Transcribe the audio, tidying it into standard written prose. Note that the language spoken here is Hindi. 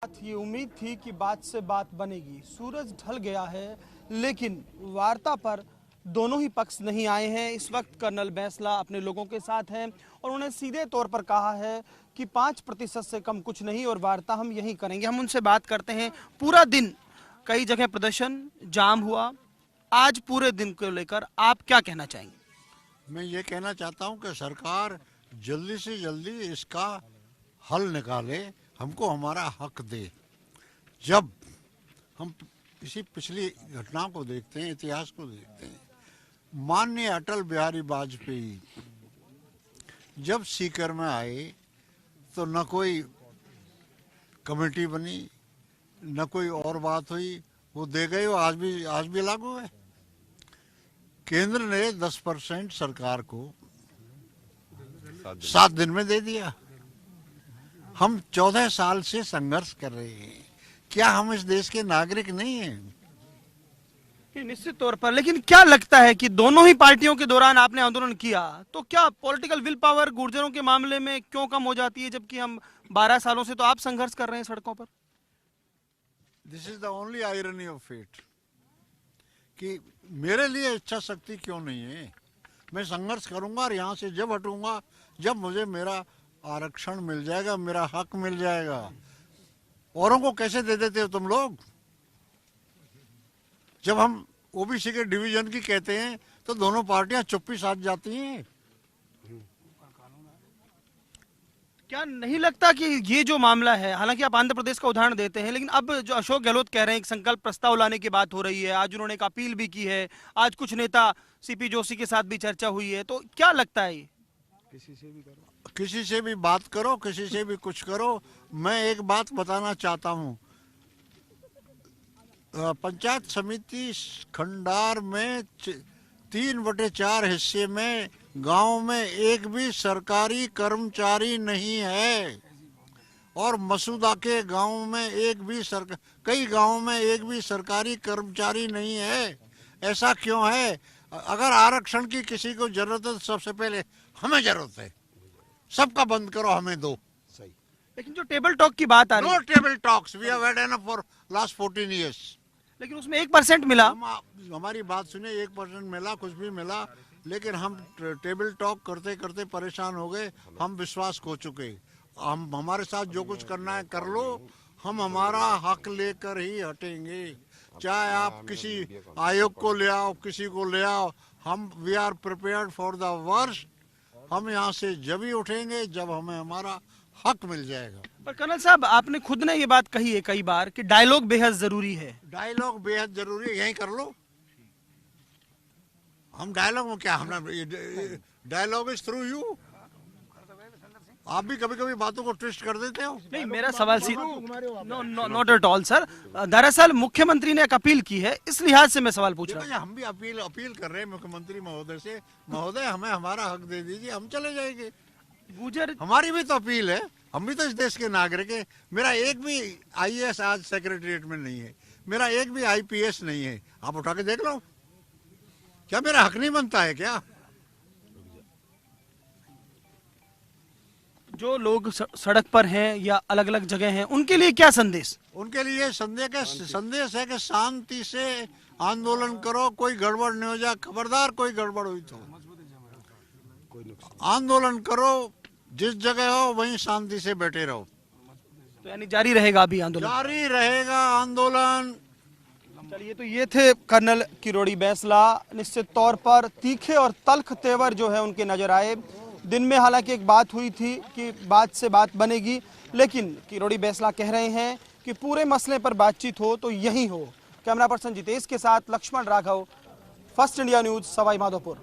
ये उम्मीद थी कि बात से बात बनेगी। सूरज ढल गया है, लेकिन वार्ता पर दोनों ही पक्ष नहीं आए हैं। इस वक्त कर्नल बैंसला अपने लोगों के साथ हैं और उन्हें सीधे तौर पर कहा है कि 5% से कम कुछ नहीं और वार्ता हम यहीं करेंगे। हम उनसे बात करते हैं। पूरा दिन कई जगह प्रदर्शन जाम हुआ, आज पूरे दिन को लेकर आप क्या कहना चाहेंगे? मैं ये कहना चाहता हूँ कि सरकार जल्दी से जल्दी इसका हल निकाले, हमको हमारा हक दे। जब हम इसी पिछली घटनाओं को देखते हैं, इतिहास को देखते हैं, माननीय अटल बिहारी वाजपेयी जब सीकर में आए तो न कोई कमेटी बनी, न कोई और बात हुई, वो दे गए, वो आज भी लागू है। केंद्र ने 10% सरकार को 7 दिन में दे दिया। हम 14 साल से संघर्ष कर रहे हैं। क्या हम इस देश के नागरिक नहीं हैं? निश्चित तौर पर, लेकिन क्या लगता है कि दोनों ही पार्टियों के दौरान आपने आंदोलन किया तो क्या पॉलिटिकल विल पावर गुर्जरों के मामले में क्यों कम हो जाती है, जबकि हम 12 सालों से तो आप संघर्ष कर रहे हैं सड़कों पर? This is the only irony of fate कि मेरे लिए इच्छा शक्ति क्यों नहीं है। मैं संघर्ष करूंगा और यहाँ से जब हटूंगा जब मुझे मेरा आरक्षण मिल जाएगा, मेरा हक मिल जाएगा। औरों को कैसे दे देते हो तुम लोग? जब हम ओबीसी के डिवीजन की कहते हैं तो दोनों पार्टियां चुप्पी साध जाती हैं। क्या नहीं लगता कि ये जो मामला है, हालांकि आप आंध्र प्रदेश का उदाहरण देते हैं, लेकिन अब जो अशोक गहलोत कह रहे हैं एक संकल्प प्रस्ताव लाने की बात हो रही है, आज उन्होंने एक अपील भी की है, आज कुछ नेता सीपी जोशी के साथ भी चर्चा हुई है, तो क्या लगता है ये? किसी से भी बात करो, किसी से भी कुछ करो। मैं एक बात बताना चाहता हूँ, पंचायत समिति खंडार में 3/4 हिस्से में गांव में एक भी सरकारी कर्मचारी नहीं है और मसूदा के गांव में कई गांव में एक भी सरकारी कर्मचारी नहीं है। ऐसा क्यों है? अगर आरक्षण की किसी को जरूरत है तो सबसे पहले हमें जरूरत है। सबका बंद करो, हमें दो। सही। लेकिन जो टेबल टॉक की बात आ रही है, no table talks, we have had enough for last 14 years। लेकिन उसमें 1% मिला। हमारी बात सुने, 1% मिला, कुछ भी मिला, लेकिन हम टेबल टॉक करते करते परेशान हो गए। हम विश्वास खो चुके। हम हमारे साथ जो कुछ करना है कर लो, हम हमारा हक लेकर ही हटेंगे। चाहे आप किसी आयोग को ले आओ, किसी को ले आओ, हम we are prepared for the worst. हम यहाँ से जब ही उठेंगे जब हमें हमारा हक मिल जाएगा। पर कर्नल साहब, आपने खुद ने ये बात कही है कई बार कि डायलॉग बेहद जरूरी है। डायलॉग बेहद जरूरी है, यही कर लो। हम डायलॉग में क्या, हम डायलॉग इज थ्रू यू। आप भी कभी कभी बातों को ट्विस्ट कर देते हो। नहीं, मेरा सवाल नॉट एट ऑल सर। दरअसल मुख्यमंत्री ने एक अपील की है, इस लिहाज से मैं सवाल पूछ रहा हूँ। हम भी अपील कर रहे हैं मुख्यमंत्री महोदय से, महोदय हमें हमारा हक दे दीजिए, हम चले जाएंगे। गुजर हमारी भी तो अपील है, हम भी तो इस देश के नागरिक हैं। मेरा एक भी आईएएस आज सेक्रेटरिएट में नहीं है, मेरा एक भी आईपीएस नहीं है। आप उठा के देख लो, क्या मेरा हक नहीं बनता है क्या? जो लोग सड़क पर हैं या अलग अलग जगह हैं, उनके लिए क्या संदेश? उनके लिए संदेश है कि शांति से आंदोलन करो, कोई गड़बड़ नहीं हो जाए। खबरदार कोई गड़बड़ हुई तो आंदोलन करो, जिस जगह हो वहीं शांति से बैठे रहो। तो यानी जारी रहेगा अभी आंदोलन? जारी रहेगा आंदोलन। चलिए, तो ये थे कर्नल किरोड़ी बैंसला। निश्चित तौर पर तीखे और तल्ख तेवर जो है उनके नजर आए। दिन में हालांकि एक बात हुई थी कि बात से बात बनेगी, लेकिन किरोड़ी बैंसला कह रहे हैं कि पूरे मसले पर बातचीत हो तो यही हो। कैमरा पर्सन जितेश के साथ Lakshman Raghav, first India news, Sawai Madhopur.